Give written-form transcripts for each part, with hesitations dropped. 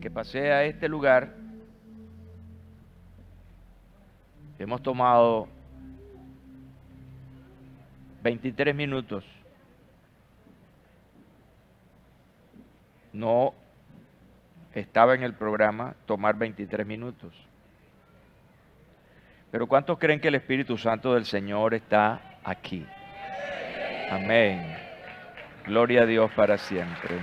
que pasé a este lugar, hemos tomado 23 minutos. No estaba en el programa tomar 23 minutos. Pero ¿cuántos creen que el Espíritu Santo del Señor está aquí? Amén. Gloria a Dios para siempre.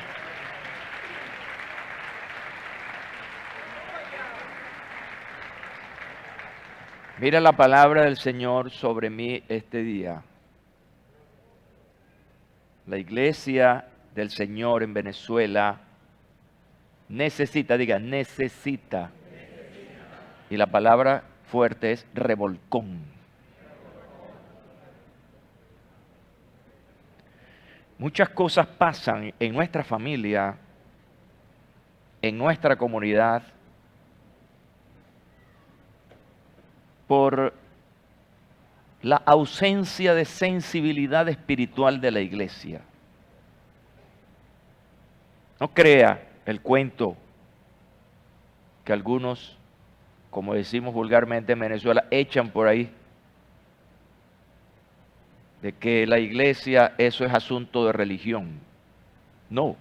Mira la palabra del Señor sobre mí este día. La iglesia del Señor en Venezuela necesita, diga, necesita. Y la palabra fuerte es revolcón. Muchas cosas pasan en nuestra familia, en nuestra comunidad, por la ausencia de sensibilidad espiritual de la iglesia. No crea el cuento que algunos, como decimos vulgarmente en Venezuela, echan por ahí, de que la iglesia eso es asunto de religión. No.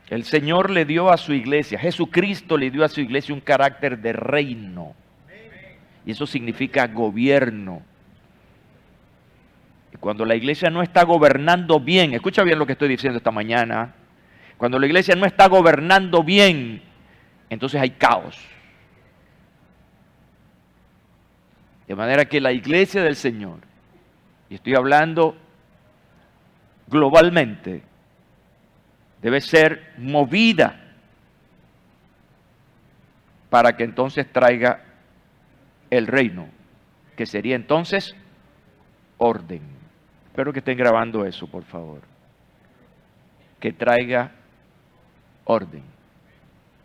El Señor le dio a su iglesia, Jesucristo le dio a su iglesia un carácter de reino. Y eso significa gobierno. Y cuando la iglesia no está gobernando bien, escucha bien lo que estoy diciendo esta mañana, cuando la iglesia no está gobernando bien, entonces hay caos. De manera que la iglesia del Señor, y estoy hablando globalmente, debe ser movida para que entonces traiga el reino, que sería entonces orden. Espero que estén grabando eso, por favor. Que traiga orden.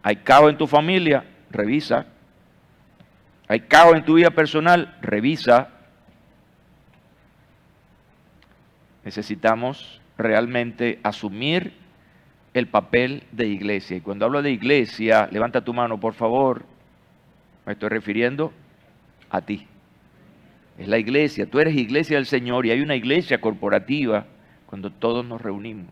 ¿Hay caos en tu familia? Revisa. ¿Hay caos en tu vida personal? Revisa. Necesitamos realmente asumir el papel de iglesia. Y cuando hablo de iglesia, levanta tu mano, por favor. Me estoy refiriendo a ti. Es la iglesia. Tú eres iglesia del Señor y hay una iglesia corporativa cuando todos nos reunimos.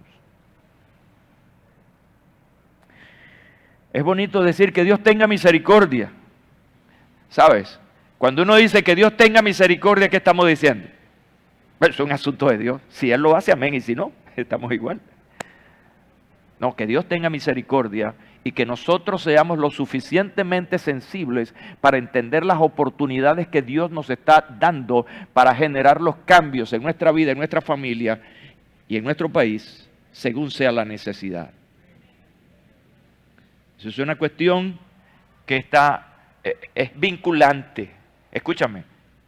Es bonito decir que Dios tenga misericordia. ¿Sabes? Cuando uno dice que Dios tenga misericordia, ¿qué estamos diciendo? Bueno, es un asunto de Dios. Si Él lo hace, amén. Y si no, estamos igual. No, que Dios tenga misericordia y que nosotros seamos lo suficientemente sensibles para entender las oportunidades que Dios nos está dando para generar los cambios en nuestra vida, en nuestra familia y en nuestro país, según sea la necesidad. Eso es una cuestión que es vinculante. Escúchame,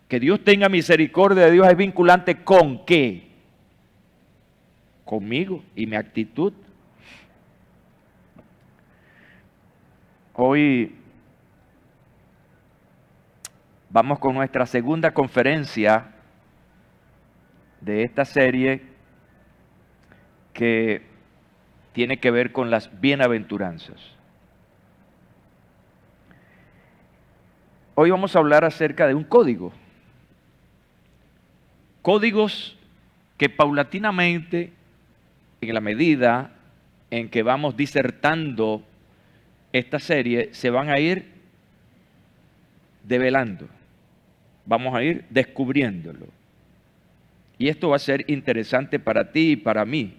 que Dios tenga misericordia de Dios es vinculante ¿con qué? Conmigo y mi actitud. Hoy vamos con nuestra segunda conferencia de esta serie que tiene que ver con las bienaventuranzas. Hoy vamos a hablar acerca de un código. Códigos que paulatinamente, en la medida en que vamos disertando esta serie, se van a ir develando. Vamos a ir descubriéndolo. Y esto va a ser interesante para ti y para mí.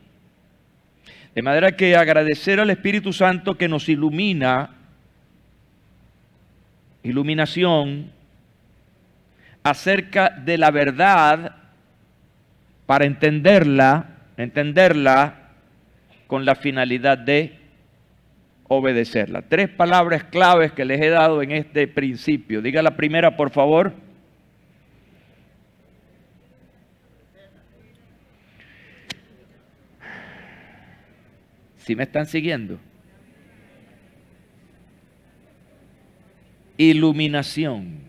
De manera que agradecer al Espíritu Santo que nos iluminación acerca de la verdad para entenderla con la finalidad de obedecerla. 3 palabras claves que les he dado en este principio. Diga la primera, por favor. ¿Sí me están siguiendo? Iluminación.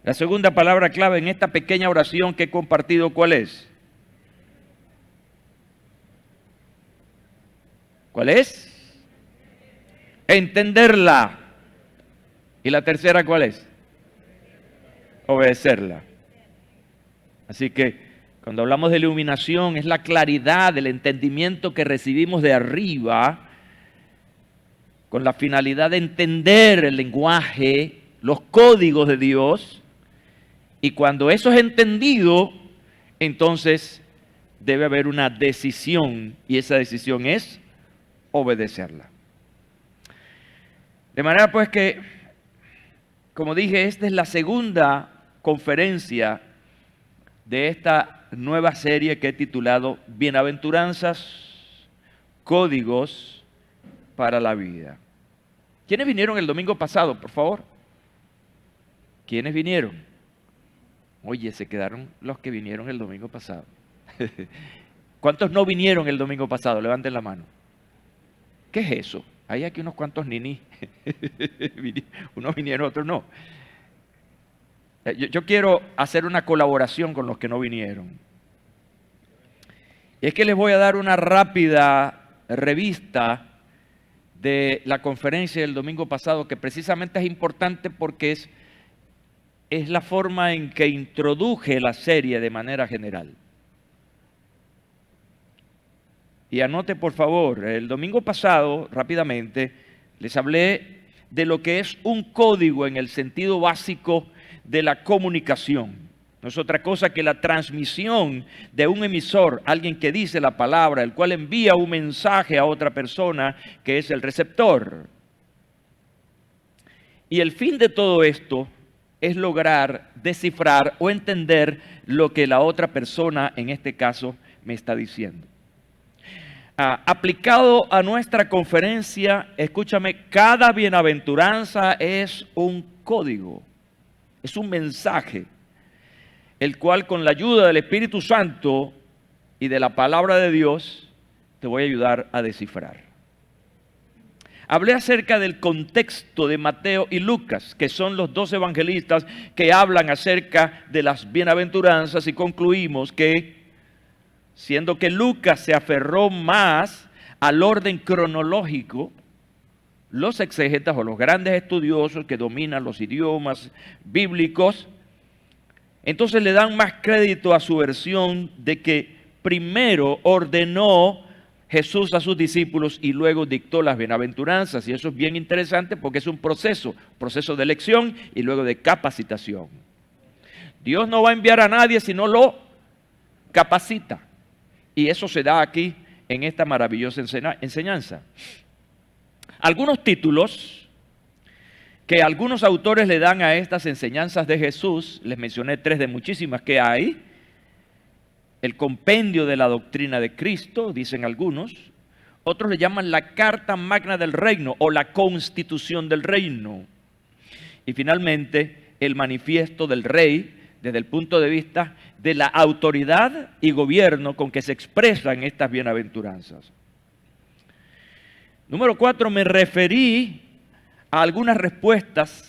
La segunda palabra clave en esta pequeña oración que he compartido, ¿cuál es? ¿Cuál es? Entenderla. ¿Y la tercera cuál es? Obedecerla. Así que cuando hablamos de iluminación es la claridad del entendimiento que recibimos de arriba con la finalidad de entender el lenguaje, los códigos de Dios. Y cuando eso es entendido, entonces debe haber una decisión y esa decisión es obedecerla. De manera pues que, como dije, esta es la segunda conferencia de esta nueva serie que he titulado Bienaventuranzas, Códigos para la Vida. ¿Quiénes vinieron el domingo pasado, por favor? ¿Quiénes vinieron? Oye, se quedaron los que vinieron el domingo pasado. ¿Cuántos no vinieron el domingo pasado? Levanten la mano. ¿Qué es eso? Hay aquí unos cuantos niní. Unos vinieron, otros no. Yo quiero hacer una colaboración con los que no vinieron. Y es que les voy a dar una rápida revista de la conferencia del domingo pasado, que precisamente es importante porque es la forma en que introduje la serie de manera general. Y anote por favor, el domingo pasado, rápidamente, les hablé de lo que es un código en el sentido básico de la comunicación. No es otra cosa que la transmisión de un emisor, alguien que dice la palabra, el cual envía un mensaje a otra persona que es el receptor. Y el fin de todo esto es lograr descifrar o entender lo que la otra persona, en este caso, me está diciendo. Aplicado a nuestra conferencia, escúchame, cada bienaventuranza es un código, es un mensaje, el cual con la ayuda del Espíritu Santo y de la palabra de Dios te voy a ayudar a descifrar. Hablé acerca del contexto de Mateo y Lucas, que son los dos evangelistas que hablan acerca de las bienaventuranzas, y concluimos que, siendo que Lucas se aferró más al orden cronológico, los exégetas o los grandes estudiosos que dominan los idiomas bíblicos, entonces le dan más crédito a su versión de que primero ordenó Jesús a sus discípulos y luego dictó las bienaventuranzas. Y eso es bien interesante porque es un proceso de elección y luego de capacitación. Dios no va a enviar a nadie si no lo capacita. Y eso se da aquí en esta maravillosa enseñanza. Algunos títulos que algunos autores le dan a estas enseñanzas de Jesús, les mencioné 3 de muchísimas que hay. El compendio de la doctrina de Cristo, dicen algunos. Otros le llaman la Carta Magna del Reino o la Constitución del Reino. Y finalmente, el manifiesto del Rey, desde el punto de vista de la autoridad y gobierno con que se expresan estas bienaventuranzas. Número 4, me referí a algunas respuestas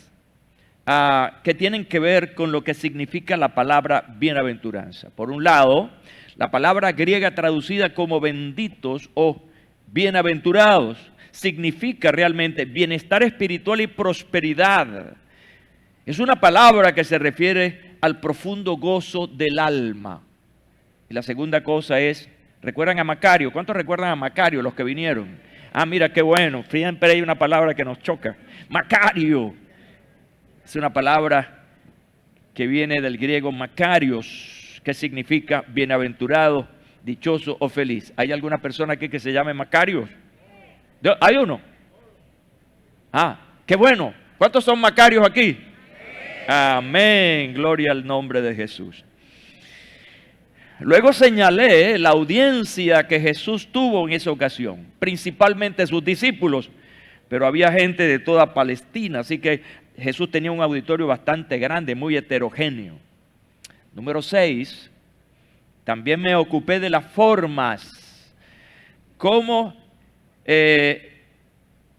que tienen que ver con lo que significa la palabra bienaventuranza. Por un lado, la palabra griega traducida como benditos o bienaventurados significa realmente bienestar espiritual y prosperidad. Es una palabra que se refiere al profundo gozo del alma. Y la segunda cosa es, ¿recuerdan a Macario? ¿Cuántos recuerdan a Macario, los que vinieron? Mira qué bueno, siempre hay una palabra que nos choca. Macario. Es una palabra que viene del griego Makarios, que significa bienaventurado, dichoso o feliz. ¿Hay alguna persona aquí que se llame Makarios? ¿Hay uno? Qué bueno. ¿Cuántos son Makarios aquí? Amén. Gloria al nombre de Jesús. Luego señalé la audiencia que Jesús tuvo en esa ocasión, principalmente sus discípulos, pero había gente de toda Palestina, así que Jesús tenía un auditorio bastante grande, muy heterogéneo. Número 6, también me ocupé de las formas, cómo,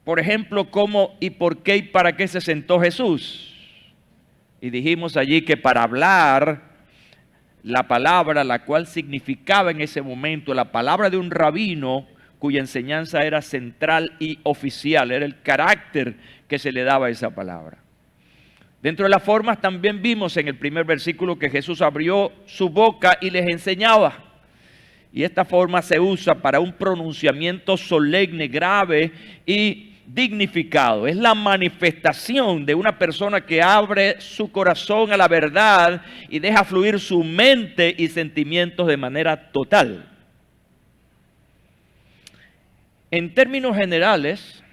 por ejemplo, cómo y por qué y para qué se sentó Jesús. Y dijimos allí que para hablar la palabra, la cual significaba en ese momento la palabra de un rabino, cuya enseñanza era central y oficial, era el carácter que se le daba a esa palabra. Dentro de las formas también vimos en el primer versículo que Jesús abrió su boca y les enseñaba. Y esta forma se usa para un pronunciamiento solemne, grave y dignificado. Es la manifestación de una persona que abre su corazón a la verdad y deja fluir su mente y sentimientos de manera total. En términos generales,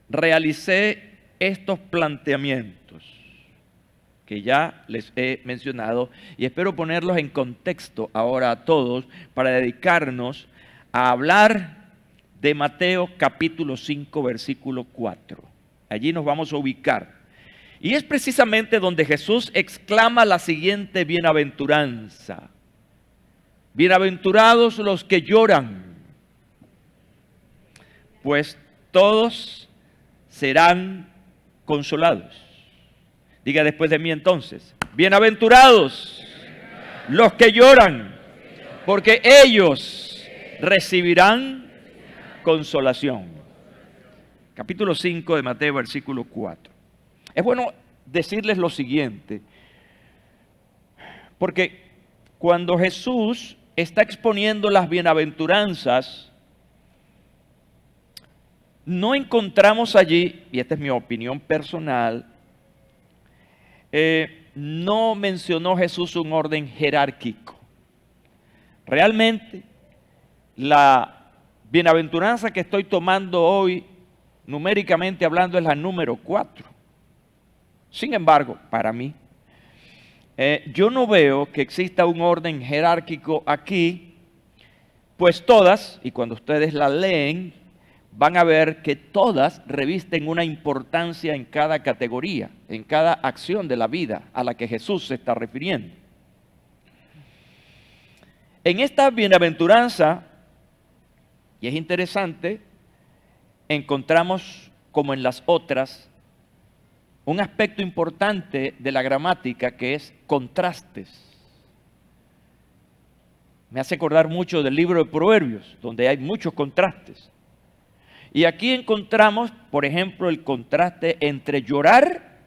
realicé estos planteamientos que ya les he mencionado y espero ponerlos en contexto ahora a todos para dedicarnos a hablar de Mateo capítulo 5 versículo 4. Allí nos vamos a ubicar. Y es precisamente donde Jesús exclama la siguiente bienaventuranza. Bienaventurados los que lloran, pues todos serán consolados. Diga después de mí entonces, bienaventurados los que lloran, porque ellos recibirán consolación. Capítulo 5 de Mateo, versículo 4. Es bueno decirles lo siguiente, porque cuando Jesús está exponiendo las bienaventuranzas, no encontramos allí, y esta es mi opinión personal, no mencionó Jesús un orden jerárquico. Realmente, la bienaventuranza que estoy tomando hoy, numéricamente hablando, es la número 4. Sin embargo, para mí, yo no veo que exista un orden jerárquico aquí, pues todas, y cuando ustedes la leen, van a ver que todas revisten una importancia en cada categoría, en cada acción de la vida a la que Jesús se está refiriendo. En esta bienaventuranza, y es interesante, encontramos, como en las otras, un aspecto importante de la gramática que es contrastes. Me hace acordar mucho del libro de Proverbios, donde hay muchos contrastes. Y aquí encontramos, por ejemplo, el contraste entre llorar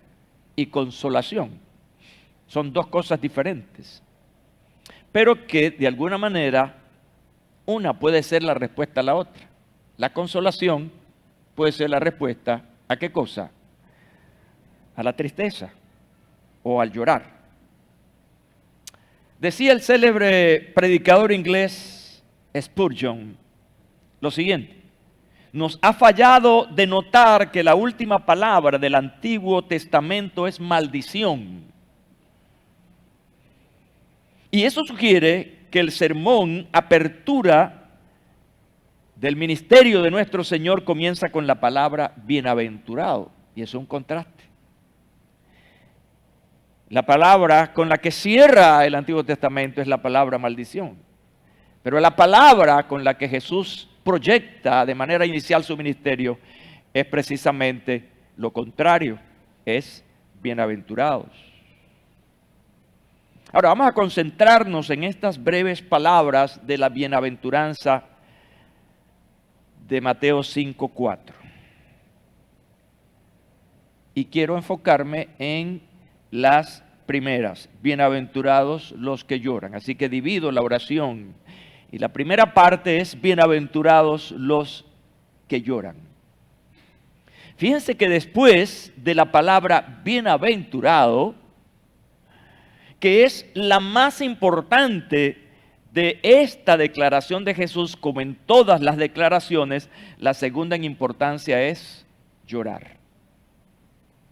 y consolación. Son dos cosas diferentes, pero que de alguna manera una puede ser la respuesta a la otra. La consolación puede ser la respuesta ¿a qué cosa? A la tristeza o al llorar. Decía el célebre predicador inglés Spurgeon lo siguiente: nos ha fallado de notar que la última palabra del Antiguo Testamento es maldición. Y eso sugiere que el sermón apertura del ministerio de nuestro Señor comienza con la palabra bienaventurado. Y eso es un contraste. La palabra con la que cierra el Antiguo Testamento es la palabra maldición. Pero la palabra con la que Jesús proyecta de manera inicial su ministerio es precisamente lo contrario, es bienaventurados. Ahora vamos a concentrarnos en estas breves palabras de la bienaventuranza de Mateo 5:4. Y quiero enfocarme en las primeras, bienaventurados los que lloran. Así que divido la oración. Y la primera parte es bienaventurados los que lloran. Fíjense que después de la palabra bienaventurado, que es la más importante de esta declaración de Jesús, como en todas las declaraciones, la segunda en importancia es llorar.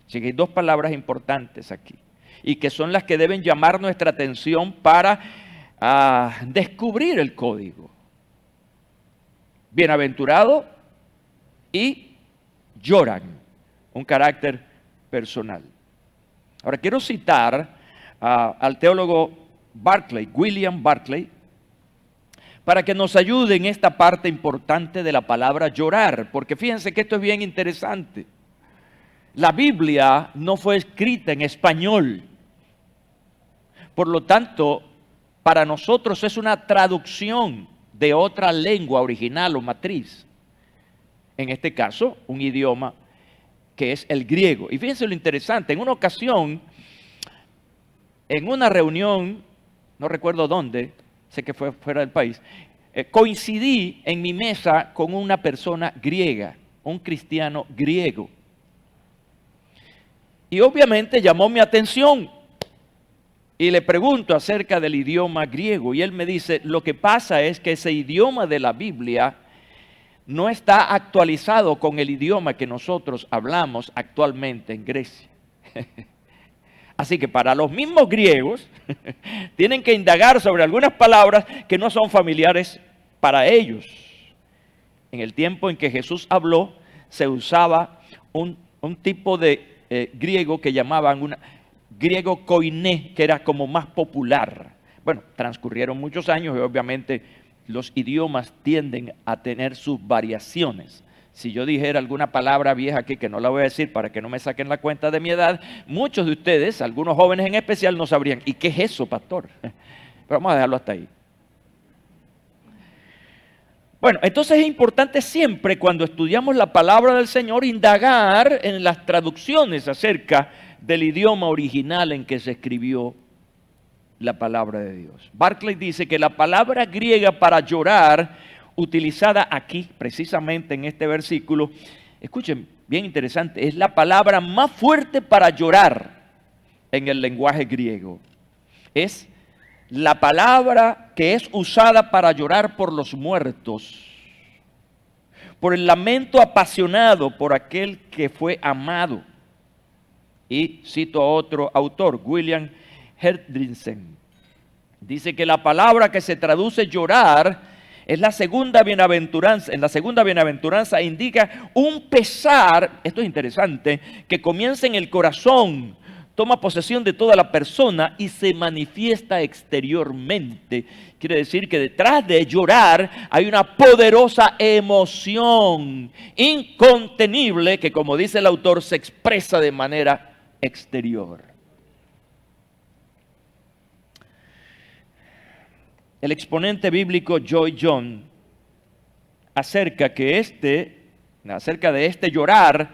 Así que hay dos palabras importantes aquí, y que son las que deben llamar nuestra atención para descubrir el código. Bienaventurado y lloran, un carácter personal. Ahora quiero citar al teólogo Barclay, William Barclay, para que nos ayude en esta parte importante de la palabra llorar, porque fíjense que esto es bien interesante. La Biblia no fue escrita en español, por lo tanto, para nosotros es una traducción de otra lengua original o matriz. En este caso, un idioma que es el griego. Y fíjense lo interesante, en una ocasión, en una reunión, no recuerdo dónde, sé que fue fuera del país, coincidí en mi mesa con una persona griega, un cristiano griego. Y obviamente llamó mi atención y le pregunto acerca del idioma griego. Y él me dice, lo que pasa es que ese idioma de la Biblia no está actualizado con el idioma que nosotros hablamos actualmente en Grecia. Así que para los mismos griegos tienen que indagar sobre algunas palabras que no son familiares para ellos. En el tiempo en que Jesús habló, se usaba un tipo de griego que llamaban griego koiné, que era como más popular. Bueno, transcurrieron muchos años y obviamente los idiomas tienden a tener sus variaciones. Si yo dijera alguna palabra vieja aquí, que no la voy a decir para que no me saquen la cuenta de mi edad, muchos de ustedes, algunos jóvenes en especial, no sabrían, ¿y qué es eso, pastor? Pero vamos a dejarlo hasta ahí. Bueno, entonces es importante siempre cuando estudiamos la palabra del Señor indagar en las traducciones acerca del idioma original en que se escribió la palabra de Dios. Barclay dice que la palabra griega para llorar, utilizada aquí precisamente en este versículo, escuchen, bien interesante, es la palabra más fuerte para llorar en el lenguaje griego. Es la palabra que es usada para llorar por los muertos, por el lamento apasionado por aquel que fue amado. Y cito a otro autor, William Hendrickson, dice que la palabra que se traduce llorar es la segunda bienaventuranza. En la segunda bienaventuranza indica un pesar, esto es interesante, que comienza en el corazón, toma posesión de toda la persona y se manifiesta exteriormente. Quiere decir que detrás de llorar hay una poderosa emoción incontenible que, como dice el autor, se expresa de manera exterior. El exponente bíblico Joy John acerca de este llorar,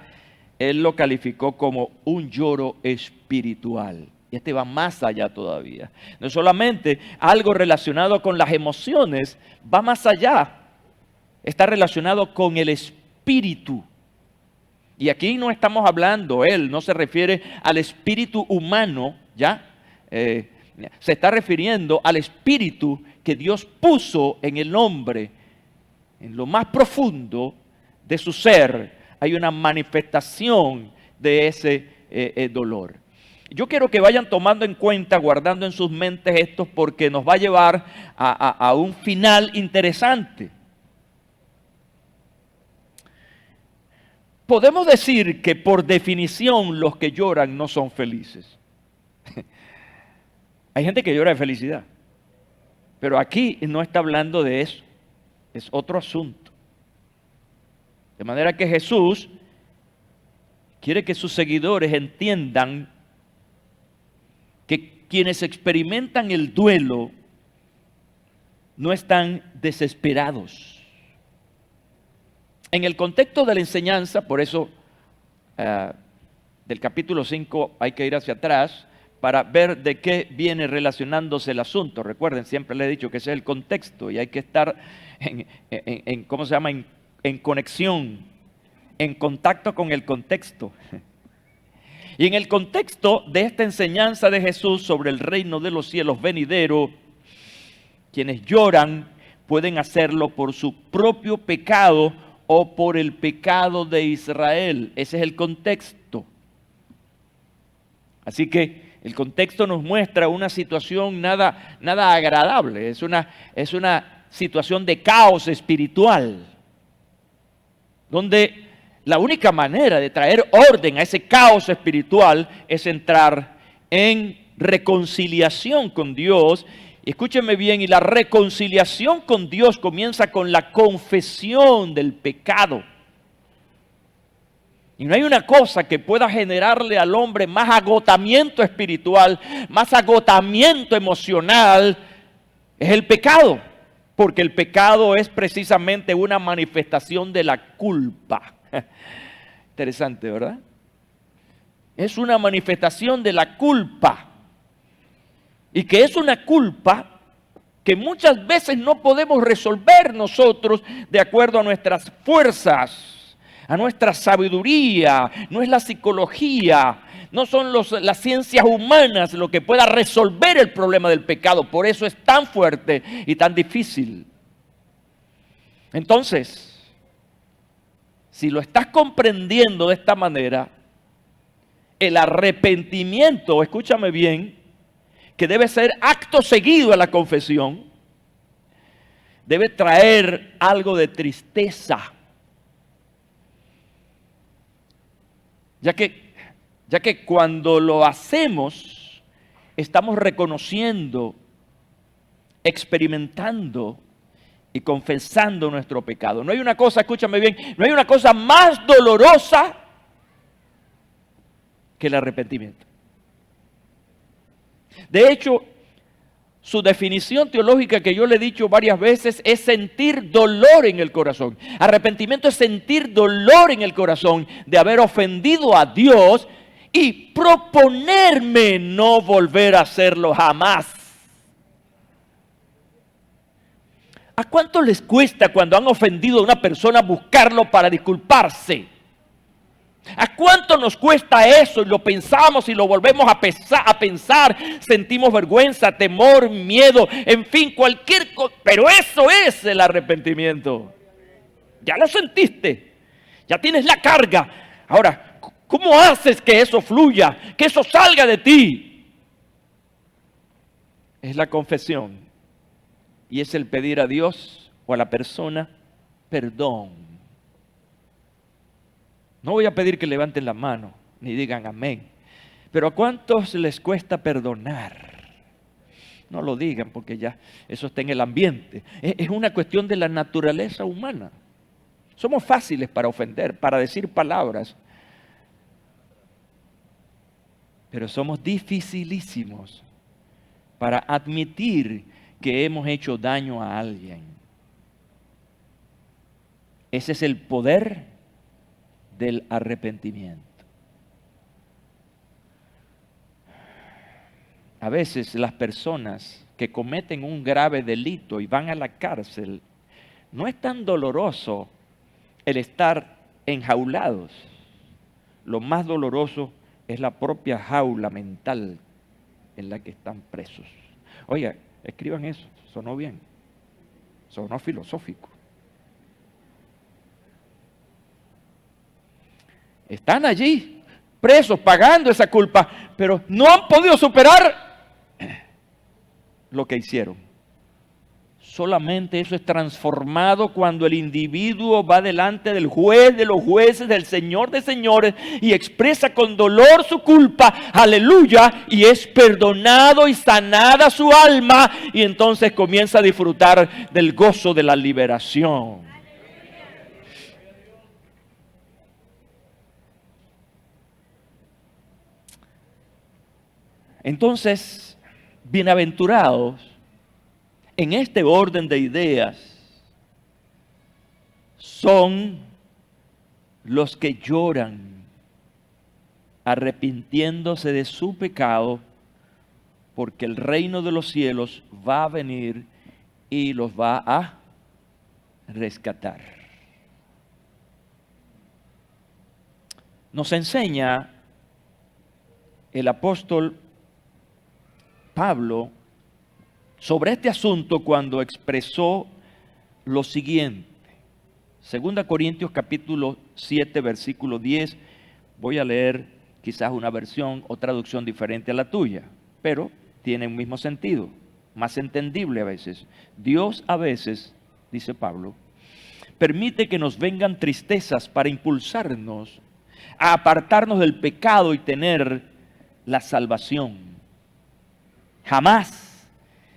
él lo calificó como un lloro espiritual. Y este va más allá todavía. No solamente algo relacionado con las emociones, va más allá. Está relacionado con el espíritu. Y aquí no estamos hablando, él no se refiere al espíritu humano, ¿ya? Se está refiriendo al espíritu que Dios puso en el hombre, en lo más profundo de su ser. Hay una manifestación de ese dolor. Yo quiero que vayan tomando en cuenta, guardando en sus mentes esto, porque nos va a llevar a un final interesante. Podemos decir que por definición los que lloran no son felices. Hay gente que llora de felicidad, pero aquí no está hablando de eso, es otro asunto. De manera que Jesús quiere que sus seguidores entiendan que quienes experimentan el duelo no están desesperados. En el contexto de la enseñanza, por eso del capítulo 5 hay que ir hacia atrás para ver de qué viene relacionándose el asunto. Recuerden, siempre les he dicho que ese es el contexto y hay que estar en conexión, en contacto con el contexto. Y en el contexto de esta enseñanza de Jesús sobre el reino de los cielos venidero, quienes lloran pueden hacerlo por su propio pecado o por el pecado de Israel. Ese es el contexto. Así que el contexto nos muestra una situación nada agradable. Es una situación de caos espiritual, donde la única manera de traer orden a ese caos espiritual es entrar en reconciliación con Dios. Escúchenme bien, y la reconciliación con Dios comienza con la confesión del pecado. Y no hay una cosa que pueda generarle al hombre más agotamiento espiritual, más agotamiento emocional, es el pecado. porque el pecado es precisamente una manifestación de la culpa. Interesante, ¿verdad? Es una manifestación de la culpa. Y que es una culpa que muchas veces no podemos resolver nosotros de acuerdo a nuestras fuerzas, a nuestra sabiduría. No es la psicología, no son las ciencias humanas lo que pueda resolver el problema del pecado. Por eso es tan fuerte y tan difícil. Entonces, si lo estás comprendiendo de esta manera, el arrepentimiento, escúchame bien, que debe ser acto seguido a la confesión, debe traer algo de tristeza. Ya que cuando lo hacemos, estamos reconociendo, experimentando y confesando nuestro pecado. No hay una cosa, escúchame bien, no hay una cosa más dolorosa que el arrepentimiento. De hecho, su definición teológica que yo le he dicho varias veces es sentir dolor en el corazón. Arrepentimiento es sentir dolor en el corazón de haber ofendido a Dios y proponerme no volver a hacerlo jamás. ¿A cuánto les cuesta cuando han ofendido a una persona buscarlo para disculparse? ¿A cuánto nos cuesta eso? Y lo pensamos y lo volvemos a pensar. Sentimos vergüenza, temor, miedo, en fin, cualquier cosa. Pero eso es el arrepentimiento. Ya lo sentiste. Ya tienes la carga. Ahora, ¿cómo haces que eso fluya? Que eso salga de ti. Es la confesión. Y es el pedir a Dios o a la persona perdón. No voy a pedir que levanten la mano ni digan amén. Pero ¿a cuántos les cuesta perdonar? No lo digan porque ya eso está en el ambiente. Es una cuestión de la naturaleza humana. Somos fáciles para ofender, para decir palabras. Pero somos dificilísimos para admitir que hemos hecho daño a alguien. Ese es el poder del arrepentimiento. A veces las personas que cometen un grave delito y van a la cárcel, no es tan doloroso el estar enjaulados. Lo más doloroso es la propia jaula mental en la que están presos. Oiga, escriban eso, sonó bien, sonó filosófico. Están allí, presos, pagando esa culpa, pero no han podido superar lo que hicieron. Solamente eso es transformado cuando el individuo va delante del juez de los jueces, del Señor de señores, y expresa con dolor su culpa, aleluya, y es perdonado y sanada su alma, y entonces comienza a disfrutar del gozo de la liberación. Entonces, bienaventurados, en este orden de ideas, son los que lloran, arrepintiéndose de su pecado, porque el reino de los cielos va a venir y los va a rescatar. Nos enseña el apóstol Pablo sobre este asunto cuando expresó lo siguiente. 2 Corintios capítulo 7, versículo 10. Voy a leer quizás una versión o traducción diferente a la tuya, pero tiene un mismo sentido, más entendible a veces. Dios a veces, dice Pablo, permite que nos vengan tristezas para impulsarnos a apartarnos del pecado y tener la salvación. Jamás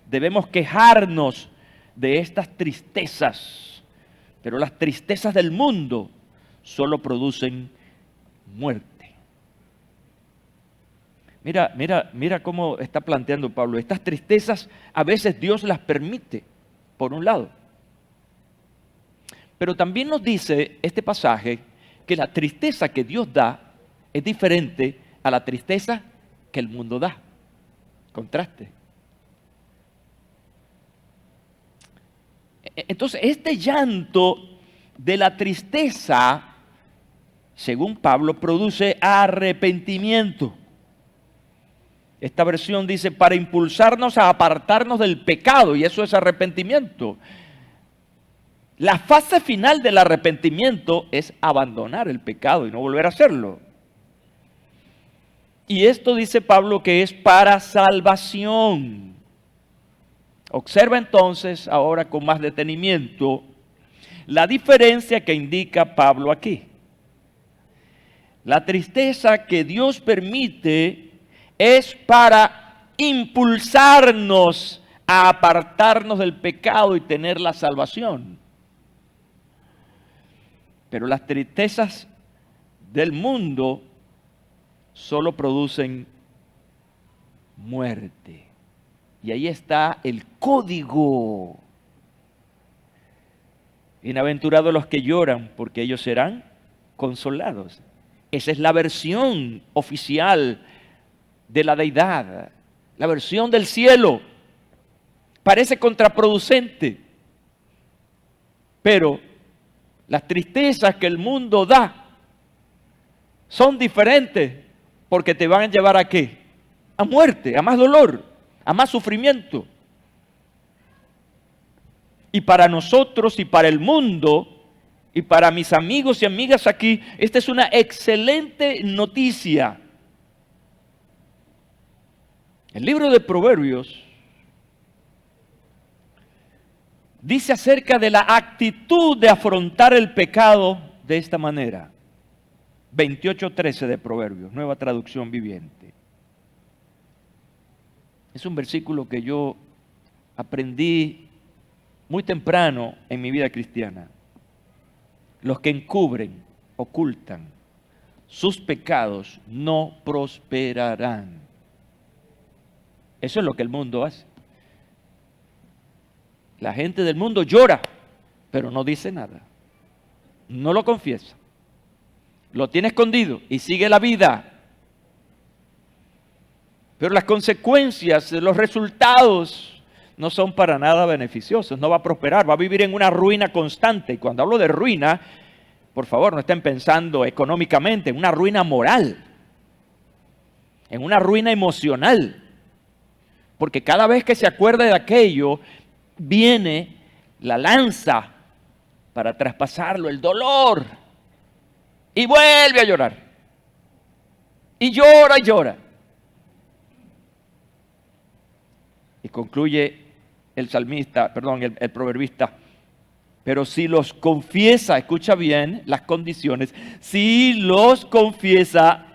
debemos quejarnos de estas tristezas, pero las tristezas del mundo solo producen muerte. Mira cómo está planteando Pablo. Estas tristezas a veces Dios las permite por un lado. Pero también nos dice este pasaje que la tristeza que Dios da es diferente a la tristeza que el mundo da. Contraste. Entonces, este llanto de la tristeza, según Pablo, produce arrepentimiento. Esta versión dice, para impulsarnos a apartarnos del pecado, y eso es arrepentimiento. La fase final del arrepentimiento es abandonar el pecado y no volver a hacerlo. Y esto dice Pablo que es para salvación. Observa entonces ahora con más detenimiento la diferencia que indica Pablo aquí. La tristeza que Dios permite es para impulsarnos a apartarnos del pecado y tener la salvación. Pero las tristezas del mundo solo producen muerte. Y ahí está el código. Bienaventurados los que lloran, porque ellos serán consolados. Esa es la versión oficial de la deidad, la versión del cielo. Parece contraproducente, pero las tristezas que el mundo da son diferentes porque te van a llevar ¿a qué? A muerte, a más dolor, a más sufrimiento. Y para nosotros y para el mundo y para mis amigos y amigas aquí, esta es una excelente noticia. El libro de Proverbios dice acerca de la actitud de afrontar el pecado de esta manera. 28:13 de Proverbios, nueva traducción viviente. Es un versículo que yo aprendí muy temprano en mi vida cristiana. Los que encubren, ocultan sus pecados no prosperarán. Eso es lo que el mundo hace. La gente del mundo llora, pero no dice nada. No lo confiesa. Lo tiene escondido y sigue la vida. Pero las consecuencias, los resultados no son para nada beneficiosos. No va a prosperar, va a vivir en una ruina constante. Y cuando hablo de ruina, por favor, no estén pensando económicamente, en una ruina moral, en una ruina emocional. Porque cada vez que se acuerda de aquello, viene la lanza para traspasarlo, el dolor. Y vuelve a llorar. Y llora y llora. Y concluye el salmista, perdón, el proverbista. Pero si los confiesa, escucha bien las condiciones, si los confiesa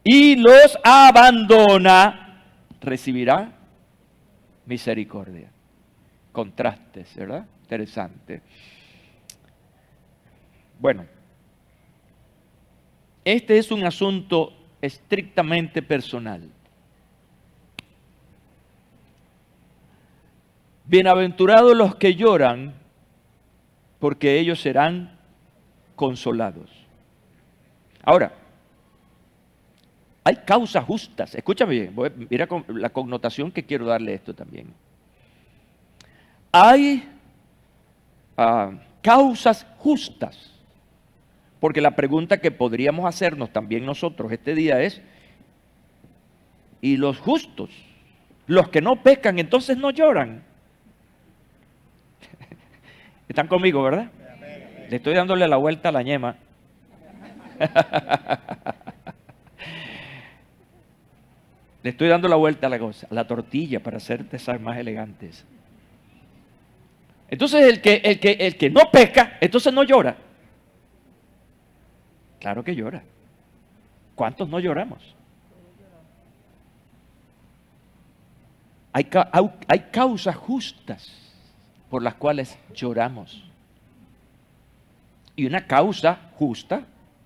y los abandona, recibirá misericordia. Contrastes, ¿verdad? Interesante. Bueno, este es un asunto estrictamente personal. Bienaventurados los que lloran, porque ellos serán consolados. Ahora, hay causas justas. Escúchame bien, mira la connotación que quiero darle a esto también. Hay causas justas. Porque la pregunta que podríamos hacernos también nosotros este día es, ¿y los justos? Los que no pecan, entonces no lloran. Están conmigo, ¿verdad? Le estoy dándole la vuelta a la ñema. Le estoy dando la vuelta a la cosa, a la tortilla, para hacerte más elegantes. Entonces el que no peca, entonces no llora. Claro que llora. ¿Cuántos no lloramos? Hay causas justas por las cuales lloramos. Y una causa justa,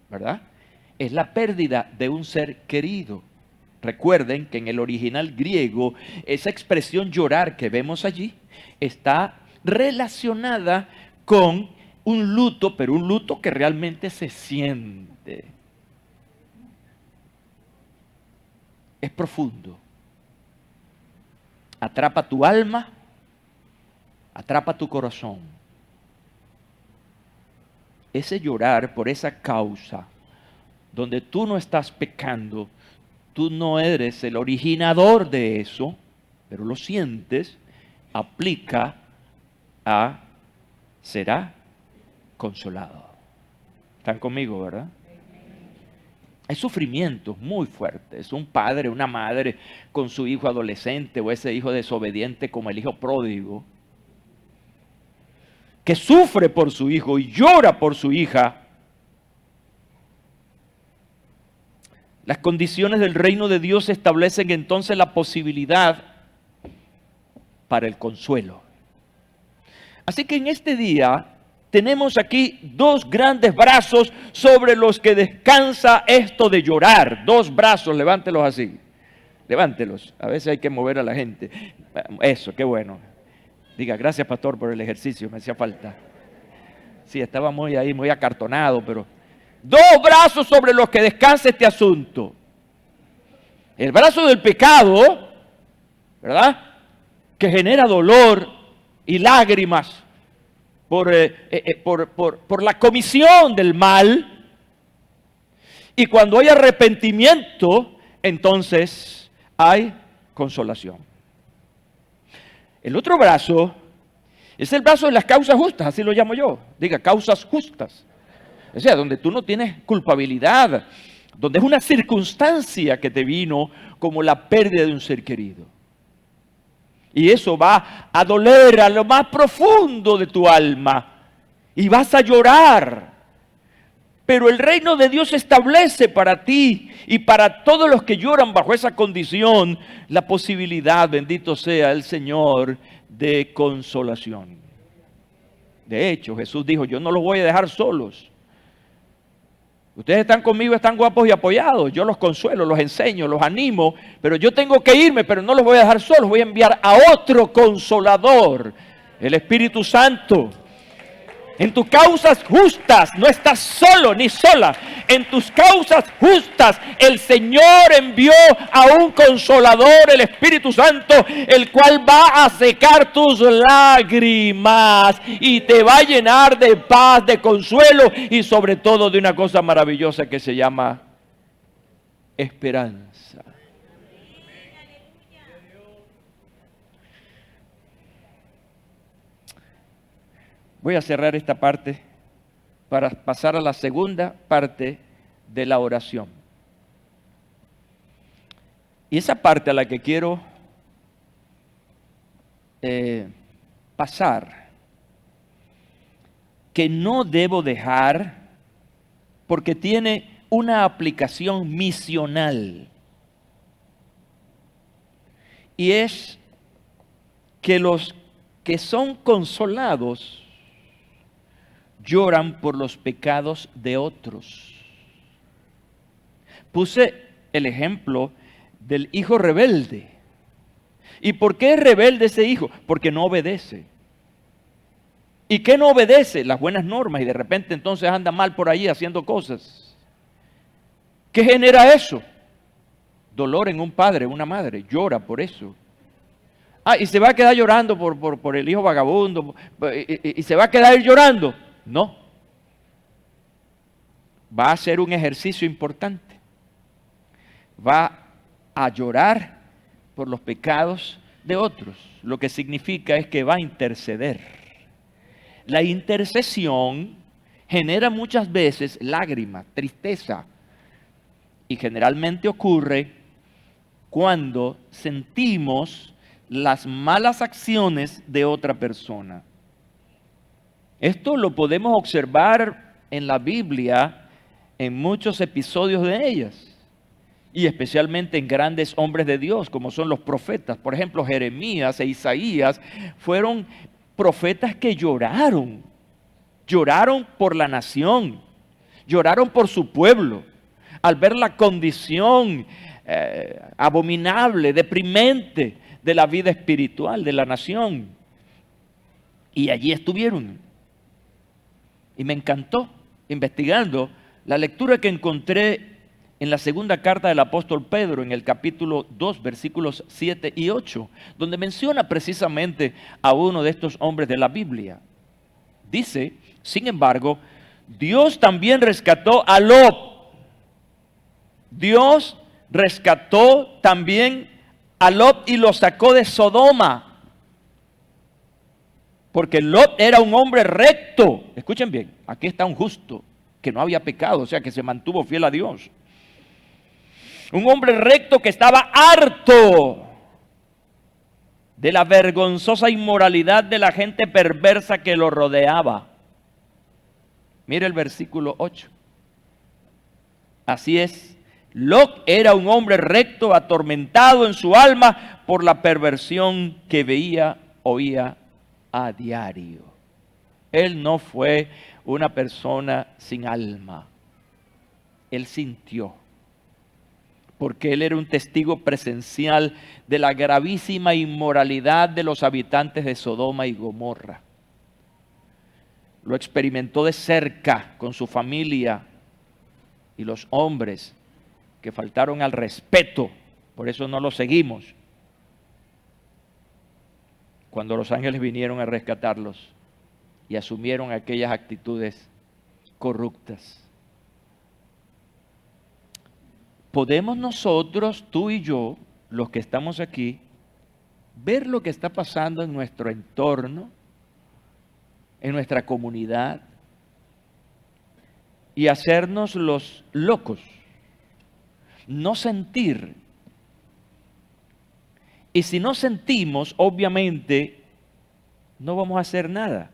¿verdad?, es la pérdida de un ser querido. Recuerden que en el original griego, esa expresión llorar que vemos allí está relacionada con un luto, pero un luto que realmente se siente. Es profundo. Atrapa tu alma, atrapa tu corazón. Ese llorar por esa causa, donde tú no estás pecando, tú no eres el originador de eso, pero lo sientes, aplica a será consolado. ¿Están conmigo, verdad? Hay sufrimientos muy fuertes. Un padre, una madre con su hijo adolescente o ese hijo desobediente como el hijo pródigo, que sufre por su hijo y llora por su hija. Las condiciones del reino de Dios establecen entonces la posibilidad para el consuelo. Así que en este día tenemos aquí dos grandes brazos sobre los que descansa esto de llorar. Dos brazos, levántelos así. Levántelos. A veces hay que mover a la gente. Eso, qué bueno. Diga, gracias pastor por el ejercicio, me hacía falta. Sí, estaba muy acartonado, pero... Dos brazos sobre los que descansa este asunto. El brazo del pecado, ¿verdad? Que genera dolor y lágrimas por la comisión del mal. Y cuando hay arrepentimiento, entonces hay consolación. El otro brazo es el brazo de las causas justas, así lo llamo yo. Diga, causas justas. O sea, donde tú no tienes culpabilidad, donde es una circunstancia que te vino como la pérdida de un ser querido. Y eso va a doler a lo más profundo de tu alma y vas a llorar. Pero el reino de Dios establece para ti y para todos los que lloran bajo esa condición la posibilidad, bendito sea el Señor, de consolación. De hecho, Jesús dijo, yo no los voy a dejar solos. Ustedes están conmigo, están guapos y apoyados. Yo los consuelo, los enseño, los animo. Pero yo tengo que irme, pero no los voy a dejar solos. Voy a enviar a otro consolador, el Espíritu Santo. En tus causas justas no estás solo ni sola. En tus causas justas el Señor envió a un consolador, el Espíritu Santo, el cual va a secar tus lágrimas y te va a llenar de paz, de consuelo y sobre todo de una cosa maravillosa que se llama esperanza. Voy a cerrar esta parte para pasar a la segunda parte de la oración. Y esa parte a la que quiero pasar, que no debo dejar porque tiene una aplicación misional. Y es que los que son consolados lloran por los pecados de otros. Puse el ejemplo del hijo rebelde. ¿Y por qué es rebelde ese hijo? Porque no obedece. ¿Y qué no obedece? Las buenas normas y de repente entonces anda mal por ahí haciendo cosas. ¿Qué genera eso? Dolor en un padre, una madre, llora por eso. Y se va a quedar llorando por el hijo vagabundo y se va a quedar llorando. No. Va a ser un ejercicio importante. Va a llorar por los pecados de otros. Lo que significa es que va a interceder. La intercesión genera muchas veces lágrimas, tristeza. Y generalmente ocurre cuando sentimos las malas acciones de otra persona. Esto lo podemos observar en la Biblia, en muchos episodios de ellas, y especialmente en grandes hombres de Dios, como son los profetas. Por ejemplo, Jeremías e Isaías fueron profetas que lloraron por la nación, lloraron por su pueblo, al ver la condición abominable, deprimente de la vida espiritual de la nación. Y allí estuvieron. Y me encantó investigando la lectura que encontré en la segunda carta del apóstol Pedro, en el capítulo 2, versículos 7 y 8, donde menciona precisamente a uno de estos hombres de la Biblia. Dice, sin embargo, Dios también rescató a Lot. Dios rescató también a Lot y lo sacó de Sodoma. Porque Lot era un hombre recto. Escuchen bien, aquí está un justo que no había pecado, o sea que se mantuvo fiel a Dios. Un hombre recto que estaba harto de la vergonzosa inmoralidad de la gente perversa que lo rodeaba. Mire el versículo 8. Así es, Lot era un hombre recto, atormentado en su alma por la perversión que veía, oía a diario. Él no fue una persona sin alma. Él sintió, porque él era un testigo presencial de la gravísima inmoralidad de los habitantes de Sodoma y Gomorra. Lo experimentó de cerca con su familia y los hombres que faltaron al respeto, por eso no lo seguimos, cuando los ángeles vinieron a rescatarlos y asumieron aquellas actitudes corruptas. ¿Podemos nosotros, tú y yo, los que estamos aquí, ver lo que está pasando en nuestro entorno, en nuestra comunidad, y hacernos los locos? No sentir. Y si no sentimos, obviamente, no vamos a hacer nada.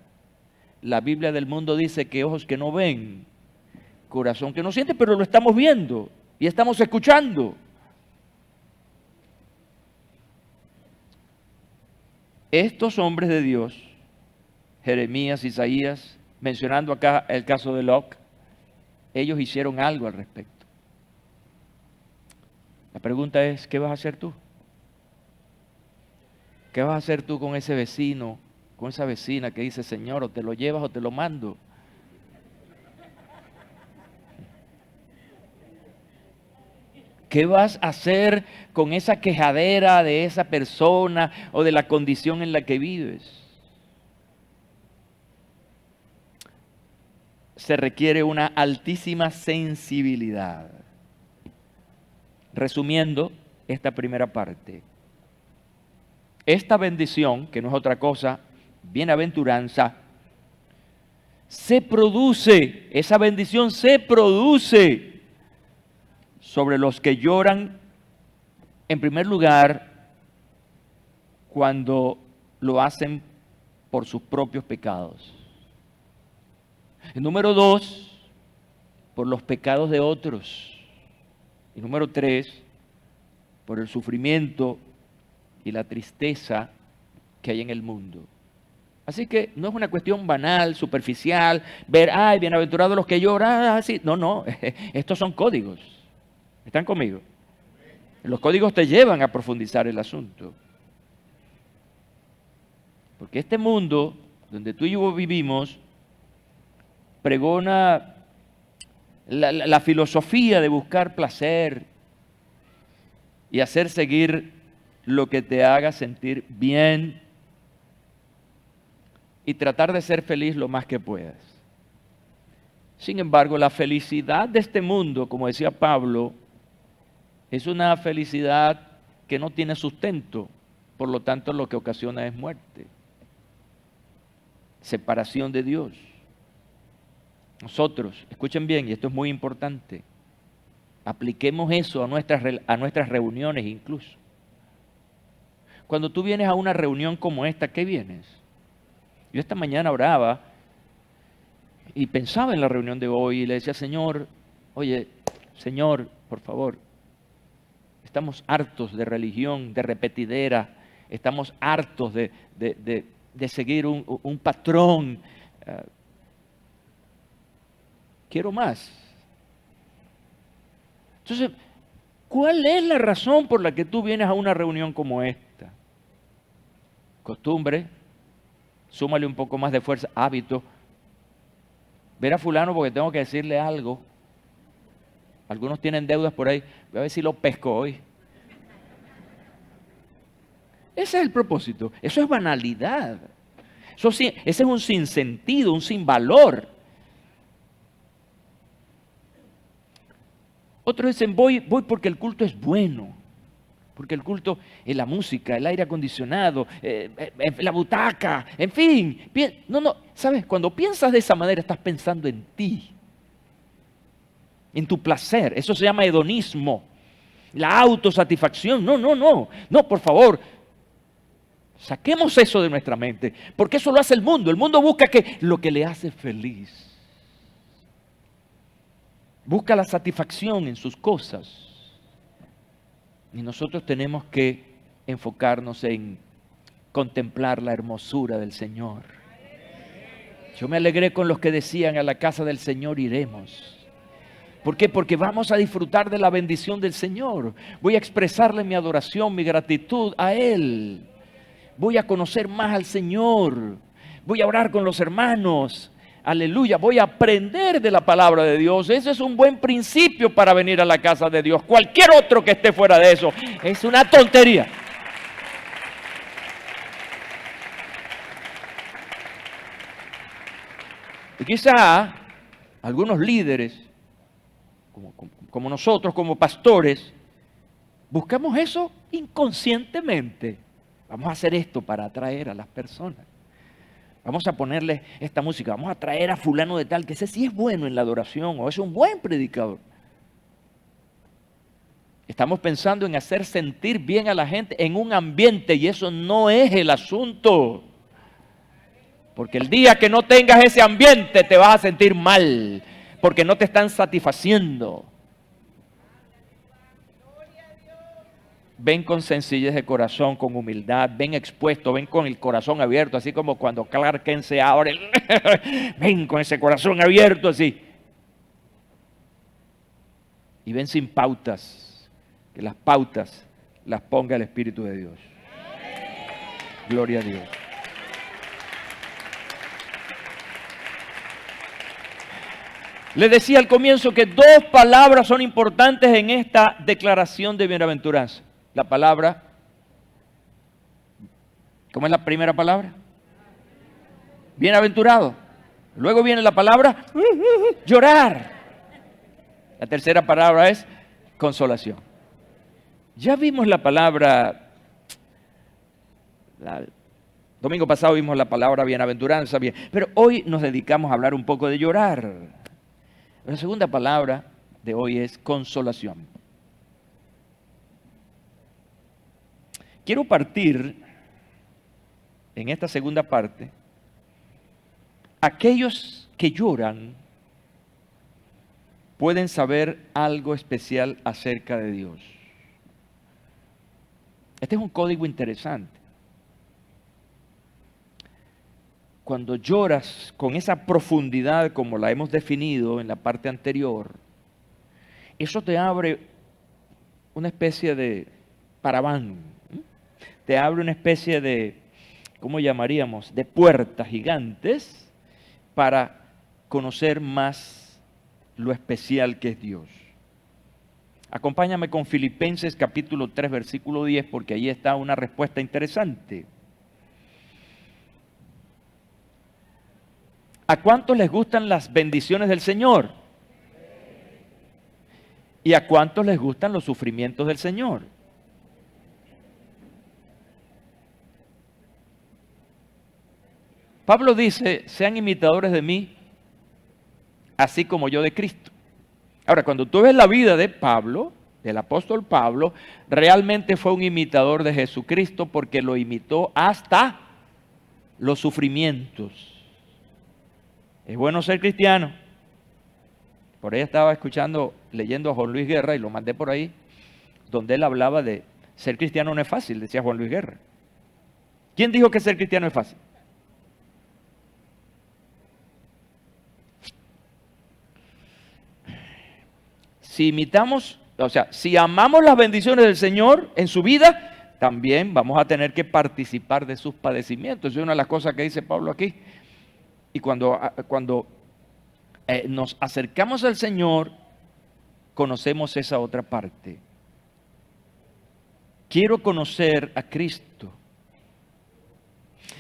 La Biblia del mundo dice que ojos que no ven, corazón que no siente, pero lo estamos viendo y estamos escuchando. Estos hombres de Dios, Jeremías, Isaías, mencionando acá el caso de Lot, ellos hicieron algo al respecto. La pregunta es, ¿qué vas a hacer tú? ¿Qué vas a hacer tú con ese vecino, con esa vecina que dice, Señor, o te lo llevas o te lo mando? ¿Qué vas a hacer con esa quejadera de esa persona o de la condición en la que vives? Se requiere una altísima sensibilidad. Resumiendo esta primera parte, esta bendición, que no es otra cosa, bienaventuranza, se produce, esa bendición se produce sobre los que lloran, en primer lugar, cuando lo hacen por sus propios pecados. Y número 2, por los pecados de otros. Y número 3, por el sufrimiento y la tristeza que hay en el mundo. Así que no es una cuestión banal, superficial, ver, ay, bienaventurados los que lloran, así. No, estos son códigos. ¿Están conmigo? Los códigos te llevan a profundizar el asunto. Porque este mundo, donde tú y yo vivimos, pregona la filosofía de buscar placer y hacer seguir lo que te haga sentir bien y tratar de ser feliz lo más que puedas. Sin embargo, la felicidad de este mundo, como decía Pablo, es una felicidad que no tiene sustento, por lo tanto lo que ocasiona es muerte, separación de Dios. Nosotros, escuchen bien, y esto es muy importante, apliquemos eso a nuestras reuniones incluso. Cuando tú vienes a una reunión como esta, ¿qué vienes? Yo esta mañana oraba y pensaba en la reunión de hoy y le decía, Señor, oye, Señor, por favor, estamos hartos de religión, de repetidera, estamos hartos de seguir un patrón. Quiero más. Entonces, ¿cuál es la razón por la que tú vienes a una reunión como esta? Costumbre, súmale un poco más de fuerza, hábito. Ver a fulano porque tengo que decirle algo. Algunos tienen deudas por ahí, voy a ver si lo pesco hoy. Ese es el propósito, eso es banalidad. Eso sí, ese es un sinsentido, un sin valor. Otros dicen, voy porque el culto es bueno. Porque el culto es la música, el aire acondicionado, la butaca, en fin. No, ¿sabes? Cuando piensas de esa manera estás pensando en ti, en tu placer. Eso se llama hedonismo, la autosatisfacción. No, por favor. Saquemos eso de nuestra mente, porque eso lo hace el mundo. El mundo busca lo que le hace feliz. Busca la satisfacción en sus cosas. Y nosotros tenemos que enfocarnos en contemplar la hermosura del Señor. Yo me alegré con los que decían, a la casa del Señor iremos. ¿Por qué? Porque vamos a disfrutar de la bendición del Señor. Voy a expresarle mi adoración, mi gratitud a Él. Voy a conocer más al Señor. Voy a orar con los hermanos. Aleluya, voy a aprender de la palabra de Dios. Ese es un buen principio para venir a la casa de Dios. Cualquier otro que esté fuera de eso es una tontería. Y quizá algunos líderes, como nosotros, como pastores, buscamos eso inconscientemente. Vamos a hacer esto para atraer a las personas. Vamos a ponerle esta música, vamos a traer a fulano de tal, que ese sí es bueno en la adoración, o es un buen predicador. Estamos pensando en hacer sentir bien a la gente en un ambiente, y eso no es el asunto. Porque el día que no tengas ese ambiente te vas a sentir mal, porque no te están satisfaciendo. Ven con sencillez de corazón, con humildad, ven expuesto, ven con el corazón abierto, así como cuando Clark Kent se abre. Ven con ese corazón abierto así. Y ven sin pautas, que las pautas las ponga el Espíritu de Dios. Gloria a Dios. Les decía al comienzo que dos palabras son importantes en esta declaración de bienaventuranza. La palabra, ¿cómo es la primera palabra? Bienaventurado. Luego viene la palabra llorar. La tercera palabra es consolación. Ya vimos la palabra, domingo pasado vimos la palabra bienaventuranza, pero hoy nos dedicamos a hablar un poco de llorar. La segunda palabra de hoy es consolación. Quiero partir en esta segunda parte. Aquellos que lloran pueden saber algo especial acerca de Dios. Este es un código interesante. Cuando lloras con esa profundidad como la hemos definido en la parte anterior, eso te abre una especie de paraván. Te abre una especie de, ¿cómo llamaríamos?, de puertas gigantes para conocer más lo especial que es Dios. Acompáñame con Filipenses capítulo 3, versículo 10, porque ahí está una respuesta interesante. ¿A cuántos les gustan las bendiciones del Señor? ¿Y a cuántos les gustan los sufrimientos del Señor? Pablo dice, sean imitadores de mí, así como yo de Cristo. Ahora, cuando tú ves la vida de Pablo, del apóstol Pablo, realmente fue un imitador de Jesucristo porque lo imitó hasta los sufrimientos. Es bueno ser cristiano. Por ahí estaba leyendo a Juan Luis Guerra, y lo mandé por ahí, donde él hablaba de ser cristiano no es fácil, decía Juan Luis Guerra. ¿Quién dijo que ser cristiano es fácil? Si imitamos, o sea, si amamos las bendiciones del Señor en su vida, también vamos a tener que participar de sus padecimientos. Es una de las cosas que dice Pablo aquí. Y cuando nos acercamos al Señor, conocemos esa otra parte. Quiero conocer a Cristo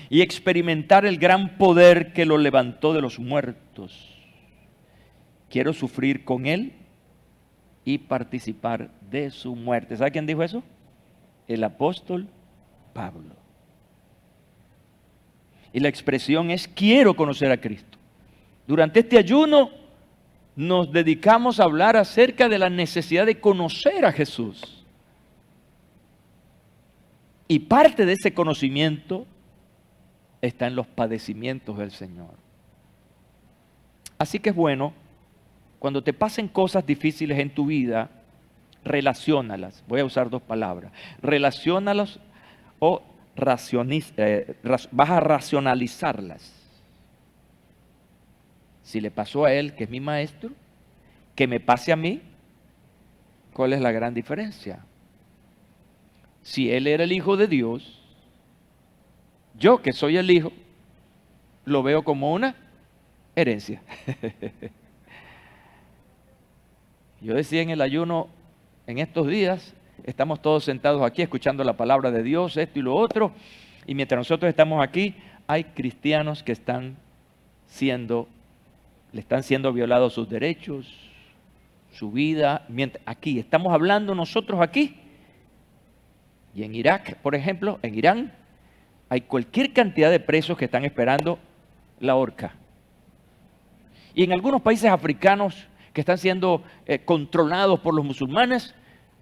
y experimentar el gran poder que lo levantó de los muertos. Quiero sufrir con Él y participar de su muerte. ¿Sabe quién dijo eso? El apóstol Pablo. Y la expresión es: quiero conocer a Cristo. Durante este ayuno nos dedicamos a hablar acerca de la necesidad de conocer a Jesús. Y parte de ese conocimiento está en los padecimientos del Señor. Así que es bueno, cuando te pasen cosas difíciles en tu vida, relaciónalas. Voy a usar dos palabras. Relaciónalas o vas a racionalizarlas. Si le pasó a él, que es mi maestro, que me pase a mí, ¿cuál es la gran diferencia? Si él era el Hijo de Dios, yo que soy el Hijo, lo veo como una herencia. Yo decía en el ayuno, en estos días, estamos todos sentados aquí escuchando la palabra de Dios, esto y lo otro, y mientras nosotros estamos aquí, hay cristianos que le están siendo violados sus derechos, su vida. Aquí, estamos hablando nosotros aquí, y en Irak, por ejemplo, en Irán, hay cualquier cantidad de presos que están esperando la horca. Y en algunos países africanos que están siendo controlados por los musulmanes,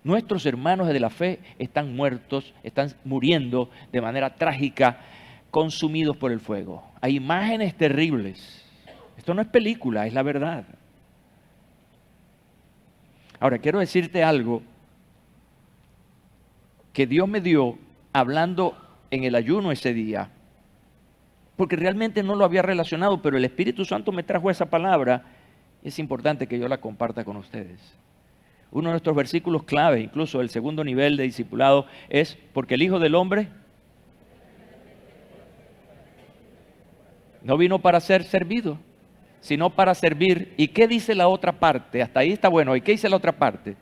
nuestros hermanos de la fe están muertos, están muriendo de manera trágica, consumidos por el fuego. Hay imágenes terribles. Esto no es película, es la verdad. Ahora, quiero decirte algo que Dios me dio hablando en el ayuno ese día, porque realmente no lo había relacionado, pero el Espíritu Santo me trajo esa palabra. Es importante que yo la comparta con ustedes. Uno de nuestros versículos clave, incluso el segundo nivel de discipulado, es: porque el Hijo del Hombre no vino para ser servido, sino para servir. ¿Y qué dice la otra parte? Hasta ahí está bueno. ¿Y qué dice la otra parte?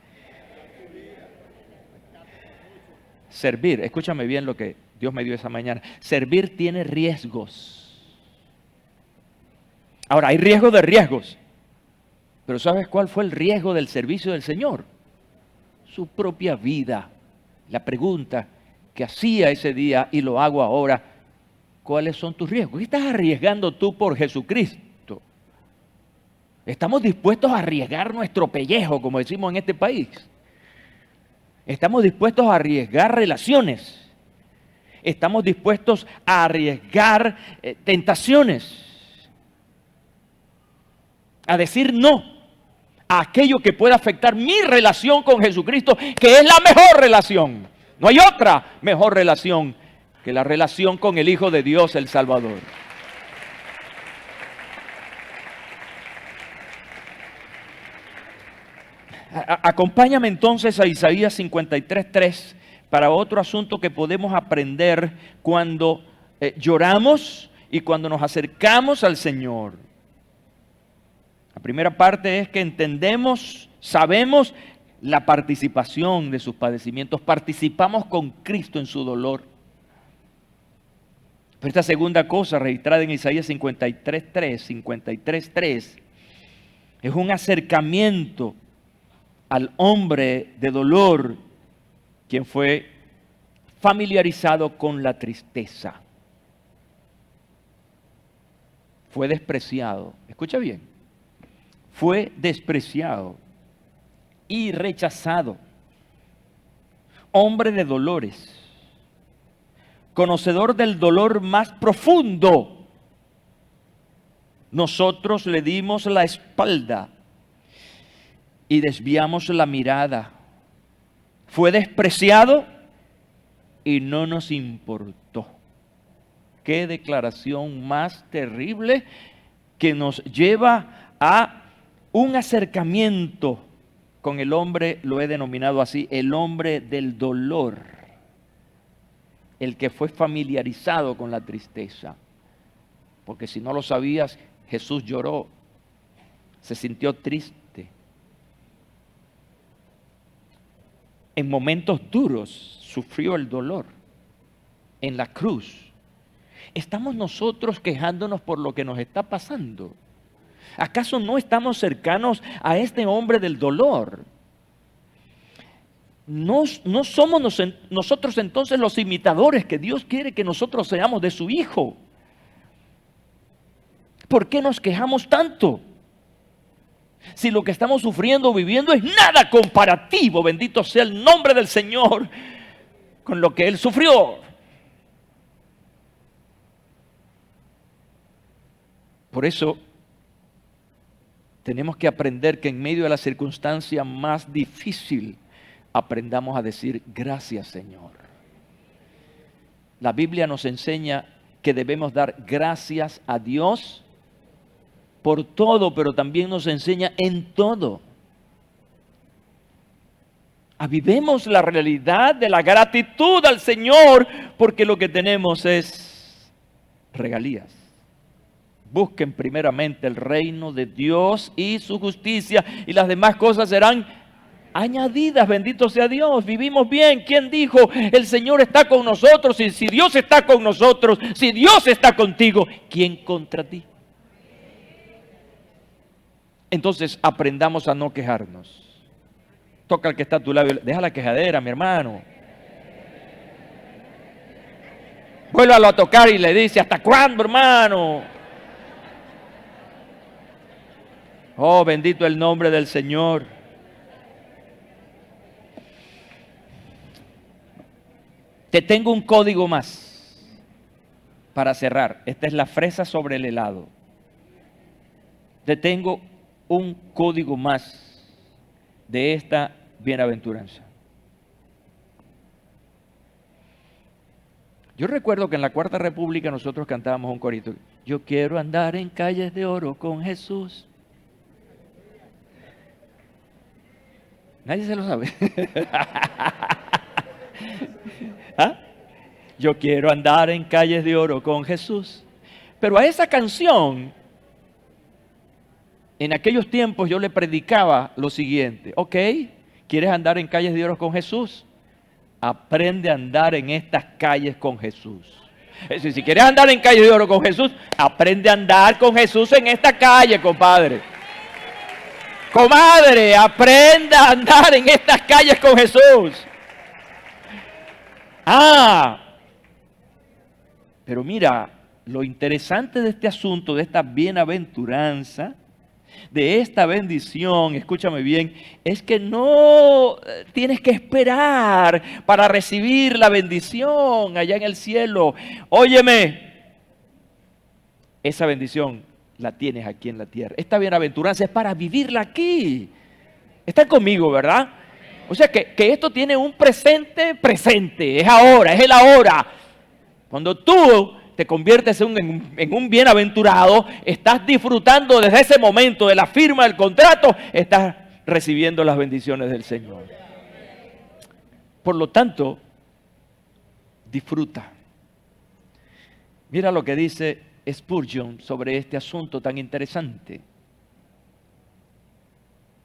Servir. Escúchame bien lo que Dios me dio esa mañana. Servir tiene riesgos. Ahora, hay riesgo de riesgos. Pero ¿sabes cuál fue el riesgo del servicio del Señor? Su propia vida. La pregunta que hacía ese día y lo hago ahora: ¿cuáles son tus riesgos? ¿Qué estás arriesgando tú por Jesucristo? ¿Estamos dispuestos a arriesgar nuestro pellejo, como decimos en este país? ¿Estamos dispuestos a arriesgar relaciones? ¿Estamos dispuestos a arriesgar tentaciones? A decir no a aquello que pueda afectar mi relación con Jesucristo, que es la mejor relación. No hay otra mejor relación que la relación con el Hijo de Dios, el Salvador. Acompáñame entonces a Isaías 53:3 para otro asunto que podemos aprender cuando lloramos y cuando nos acercamos al Señor. La primera parte es que entendemos, sabemos la participación de sus padecimientos, participamos con Cristo en su dolor. Pero esta segunda cosa registrada en Isaías 53:3, es un acercamiento al hombre de dolor, quien fue familiarizado con la tristeza. Fue despreciado. Escucha bien. Fue despreciado y rechazado. Hombre de dolores. Conocedor del dolor más profundo. Nosotros le dimos la espalda y desviamos la mirada. Fue despreciado y no nos importó. Qué declaración más terrible, que nos lleva a un acercamiento con el hombre, lo he denominado así, el hombre del dolor. el que fue familiarizado con la tristeza. Porque si no lo sabías, Jesús lloró, se sintió triste. En momentos duros sufrió el dolor. En la cruz. ¿Estamos nosotros quejándonos por lo que nos está pasando? ¿Acaso no estamos cercanos a este hombre del dolor? ¿No somos nosotros entonces los imitadores que Dios quiere que nosotros seamos de su Hijo? ¿Por qué nos quejamos tanto? Si lo que estamos sufriendo o viviendo es nada comparativo, bendito sea el nombre del Señor, con lo que Él sufrió. Por eso tenemos que aprender que en medio de la circunstancia más difícil, aprendamos a decir gracias, Señor. La Biblia nos enseña que debemos dar gracias a Dios por todo, pero también nos enseña en todo. Avivemos la realidad de la gratitud al Señor, porque lo que tenemos es regalías. Busquen primeramente el reino de Dios y su justicia, y las demás cosas serán añadidas. Bendito sea Dios. Vivimos bien. ¿Quién dijo? El Señor está con nosotros. Y si Dios está con nosotros, si Dios está contigo, ¿quién contra ti? Entonces aprendamos a no quejarnos. Toca al que está a tu lado. Deja la quejadera, mi hermano. Vuélvalo a tocar y le dice: ¿hasta cuándo, hermano? Oh, bendito el nombre del Señor. Te tengo un código más para cerrar. Esta es la fresa sobre el helado. Te tengo un código más de esta bienaventuranza. Yo recuerdo que en la Cuarta República nosotros cantábamos un corito. Yo quiero andar en calles de oro con Jesús. Nadie se lo sabe. ¿Ah? Yo quiero andar en calles de oro con Jesús. Pero a esa canción, en aquellos tiempos yo le predicaba lo siguiente: ok, ¿quieres andar en calles de oro con Jesús? Aprende a andar en estas calles con Jesús. Es decir, si quieres andar en calles de oro con Jesús, aprende a andar con Jesús en esta calle, compadre. Comadre, aprenda a andar en estas calles con Jesús. Pero mira, lo interesante de este asunto, de esta bienaventuranza, de esta bendición, escúchame bien, es que no tienes que esperar para recibir la bendición allá en el cielo. Óyeme, esa bendición la tienes aquí en la tierra. Esta bienaventuranza es para vivirla aquí. Están conmigo, ¿verdad? O sea que esto tiene un presente, es ahora, es el ahora. Cuando tú te conviertes en un bienaventurado, estás disfrutando desde ese momento de la firma del contrato, estás recibiendo las bendiciones del Señor. Por lo tanto, disfruta. Mira lo que dice Spurgeon sobre este asunto tan interesante.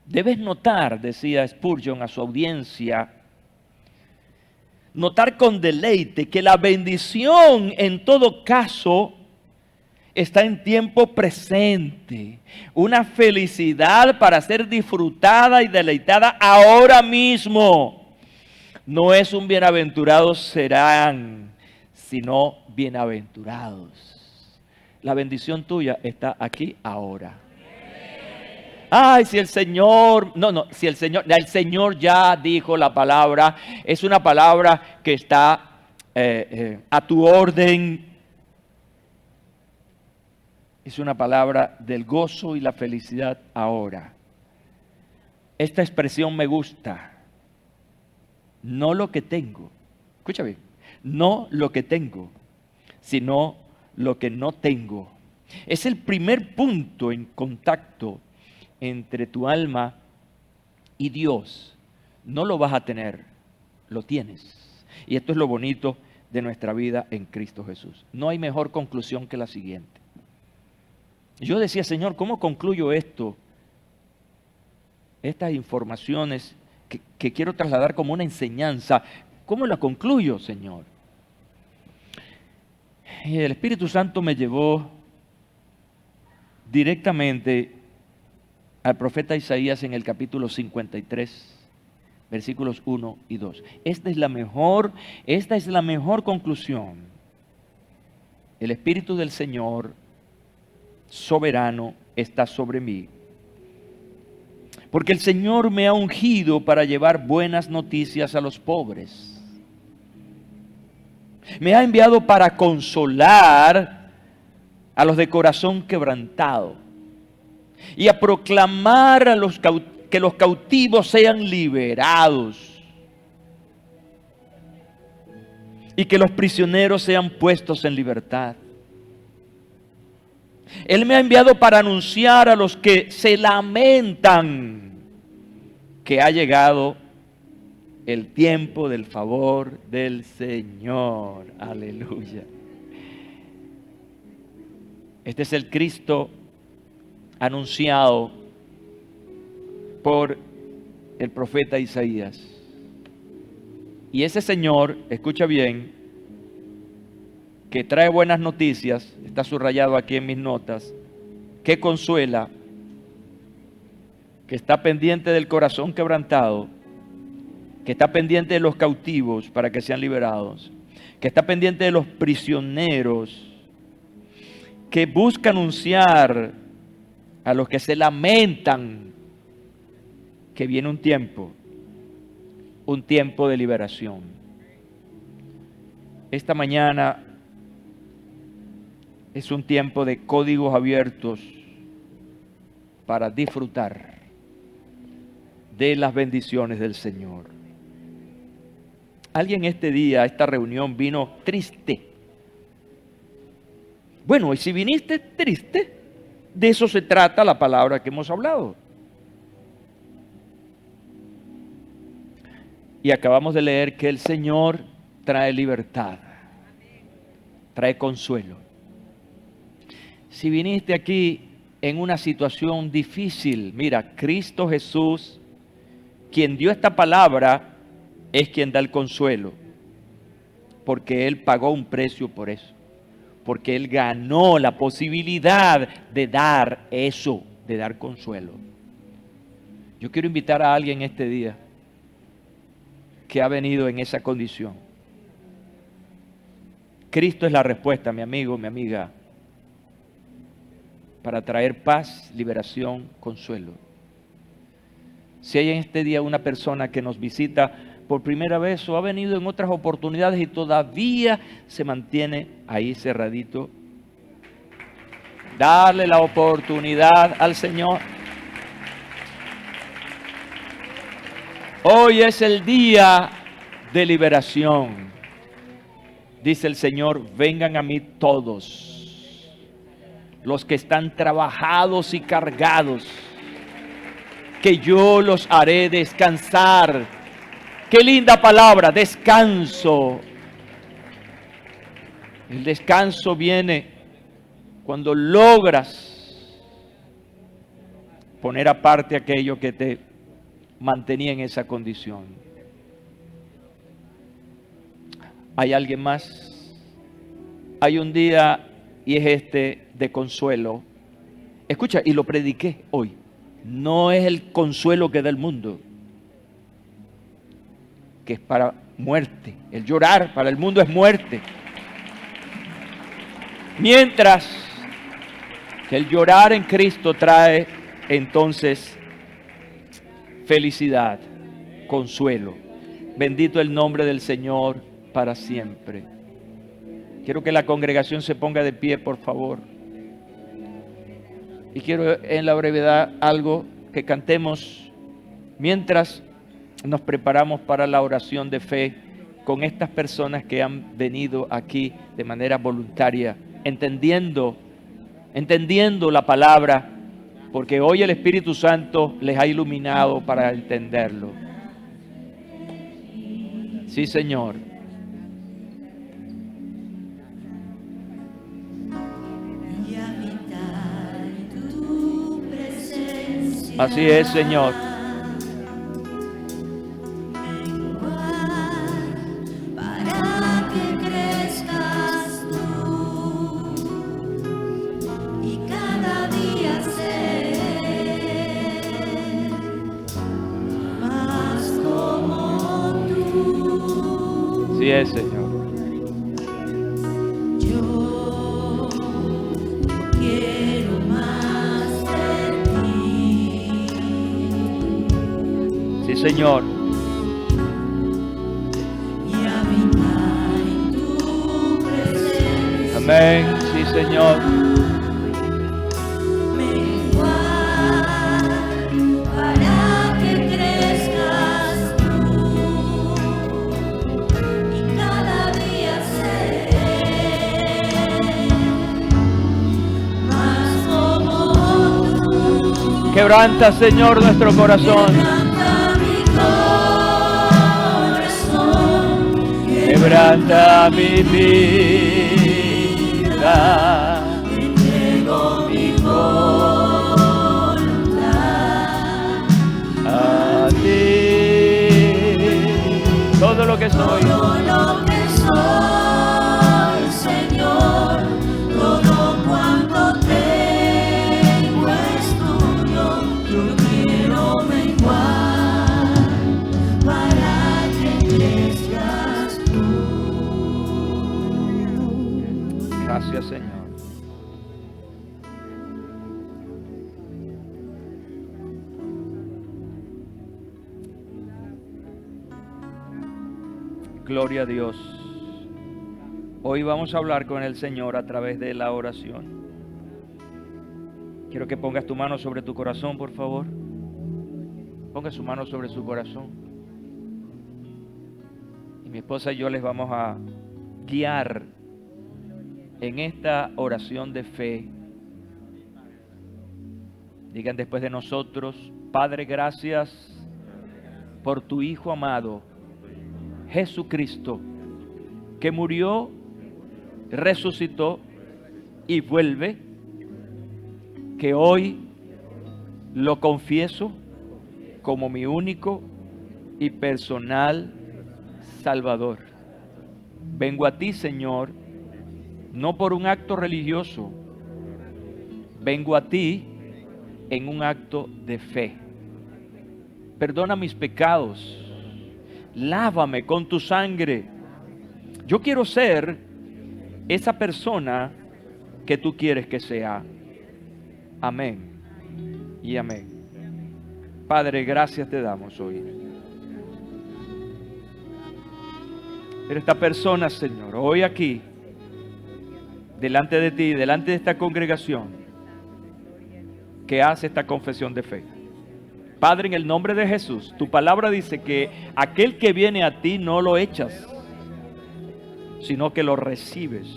Debes notar, decía Spurgeon a su audiencia, notar con deleite que la bendición en todo caso está en tiempo presente. Una felicidad para ser disfrutada y deleitada ahora mismo. No es un bienaventurados serán, sino bienaventurados. La bendición tuya está aquí ahora. Ay, si el Señor, si el Señor ya dijo la palabra, es una palabra que está a tu orden. Es una palabra del gozo y la felicidad ahora. Esta expresión me gusta. No lo que tengo, escucha bien, no lo que tengo, sino lo que no tengo. Es el primer punto en contacto entre tu alma y Dios. No lo vas a tener, lo tienes. Y esto es lo bonito de nuestra vida en Cristo Jesús. No hay mejor conclusión que la siguiente. Yo decía, Señor, ¿cómo concluyo esto? Estas informaciones que quiero trasladar como una enseñanza, ¿cómo la concluyo, Señor? Y el Espíritu Santo me llevó directamente al profeta Isaías en el capítulo 53, versículos 1 y 2. Esta es la mejor conclusión. El Espíritu del Señor soberano está sobre mí, porque el Señor me ha ungido para llevar buenas noticias a los pobres. Me ha enviado para consolar a los de corazón quebrantado y a proclamar que los cautivos sean liberados y que los prisioneros sean puestos en libertad. Él me ha enviado para anunciar a los que se lamentan que ha llegado el tiempo del favor del Señor. Aleluya. Este es el Cristo anunciado por el profeta Isaías. Y ese Señor, escucha bien, que trae buenas noticias, está subrayado aquí en mis notas, que consuela, que está pendiente del corazón quebrantado, que está pendiente de los cautivos para que sean liberados, que está pendiente de los prisioneros, que busca anunciar a los que se lamentan que viene un tiempo de liberación. Esta mañana es un tiempo de códigos abiertos para disfrutar de las bendiciones del Señor. Alguien este día, a esta reunión, vino triste. Bueno, y si viniste triste, de eso se trata la palabra que hemos hablado. Y acabamos de leer que el Señor trae libertad, trae consuelo. Si viniste aquí en una situación difícil, mira, Cristo Jesús, quien dio esta palabra, es quien da el consuelo, porque Él pagó un precio por eso, porque Él ganó la posibilidad de dar eso, de dar consuelo. Yo quiero invitar a alguien este día que ha venido en esa condición. Cristo es la respuesta, mi amigo, mi amiga, para traer paz, liberación, consuelo. Si hay en este día una persona que nos visita por primera vez o ha venido en otras oportunidades y todavía se mantiene ahí cerradito, darle la oportunidad al Señor. Hoy es el día de liberación. Dice el Señor, vengan a mí todos los que están trabajados y cargados, que yo los haré descansar. Qué linda palabra, descanso. El descanso viene cuando logras poner aparte aquello que te mantenía en esa condición. ¿Hay alguien más? Hay un día, y es este, de consuelo. Escucha, y lo prediqué hoy. No es el consuelo que da el mundo, que es para muerte. El llorar para el mundo es muerte. Mientras que el llorar en Cristo trae entonces felicidad, consuelo. Bendito el nombre del Señor para siempre. Quiero que la congregación se ponga de pie, por favor. Y quiero en la brevedad algo que cantemos mientras nos preparamos para la oración de fe con estas personas que han venido aquí de manera voluntaria, entendiendo la palabra, porque hoy el Espíritu Santo les ha iluminado para entenderlo. Sí, Señor. Así es, Señor. Para que crezcas tú y cada día ser más como tú. Así es, Señor. Yo quiero más de ti. Sí, Señor. Y habitar en tu presencia. Amén. Sí, Señor. Menguar para que crezcas tú y cada día ser más como tú. Quebranta, Señor, nuestro corazón. Quebranta mi corazón, Quebranta mi vida. entrego mi voluntad A ti. Todo lo que soy. todo lo que soy, Señor, todo cuanto tengo es tuyo. Yo quiero menguar para que crezcas tú. Gracias, Señor. Gloria a Dios. Hoy vamos a hablar con el Señor a través de la oración. Quiero que pongas tu mano sobre tu corazón, por favor. Ponga su mano sobre su corazón. Y mi esposa y yo les vamos a guiar en esta oración de fe. Digan después de nosotros: Padre, gracias por tu Hijo amado, Jesucristo, que murió, resucitó y vuelve, que hoy lo confieso como mi único y personal Salvador. Vengo a ti, Señor, no por un acto religioso, vengo a ti en un acto de fe. Perdona mis pecados, lávame con tu sangre. Yo quiero ser esa persona que tú quieres que sea. Amén y amén. Padre, gracias te damos hoy. Pero esta persona, Señor, hoy aquí, delante de ti, delante de esta congregación, que hace esta confesión de fe. Padre, en el nombre de Jesús, tu palabra dice que aquel que viene a ti no lo echas, sino que lo recibes.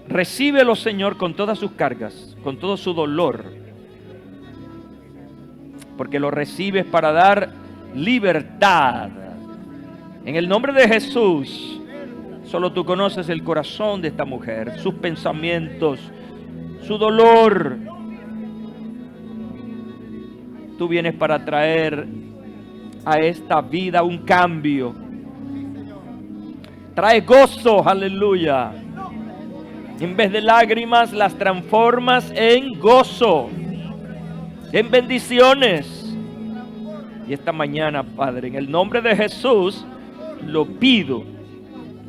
Recíbelo, Señor, con todas sus cargas, con todo su dolor, porque lo recibes para dar libertad. En el nombre de Jesús, solo tú conoces el corazón de esta mujer, sus pensamientos, su dolor. Tú vienes para traer a esta vida un cambio. Trae gozo, aleluya. En vez de lágrimas, las transformas en gozo, en bendiciones. Y esta mañana, Padre, en el nombre de Jesús, lo pido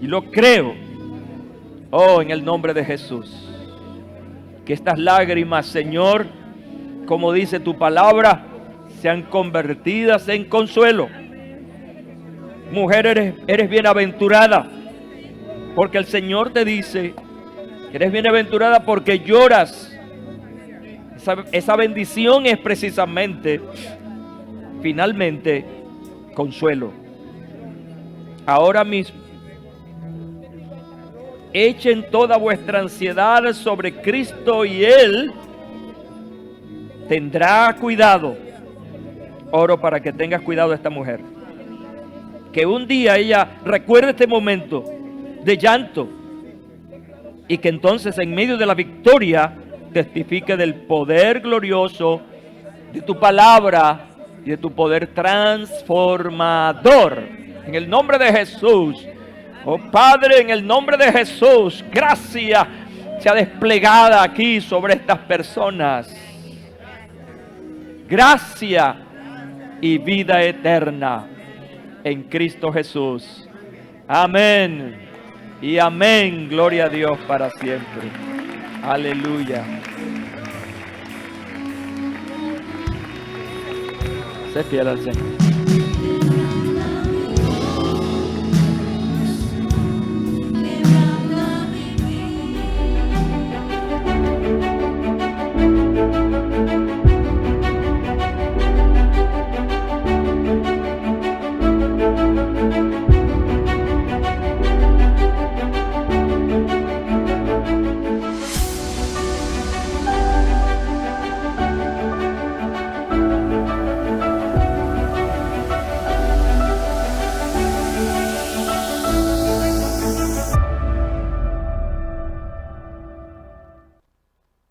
y lo creo. Oh, en el nombre de Jesús, que estas lágrimas, Señor, como dice tu palabra, sean convertidas en consuelo. Mujer, eres bienaventurada, porque el Señor te dice que eres bienaventurada porque lloras. Esa bendición es precisamente, finalmente, consuelo. Ahora mismo, echen toda vuestra ansiedad sobre Cristo y Él tendrá cuidado. Oro para que tengas cuidado de esta mujer. Que un día ella recuerde este momento de llanto y que entonces en medio de la victoria testifique del poder glorioso de tu palabra y de tu poder transformador. En el nombre de Jesús. Oh Padre, en el nombre de Jesús, gracia sea desplegada aquí sobre estas personas. Gracia y vida eterna en Cristo Jesús. Amén y amén. Gloria a Dios para siempre. Aleluya. Sé fiel al Señor.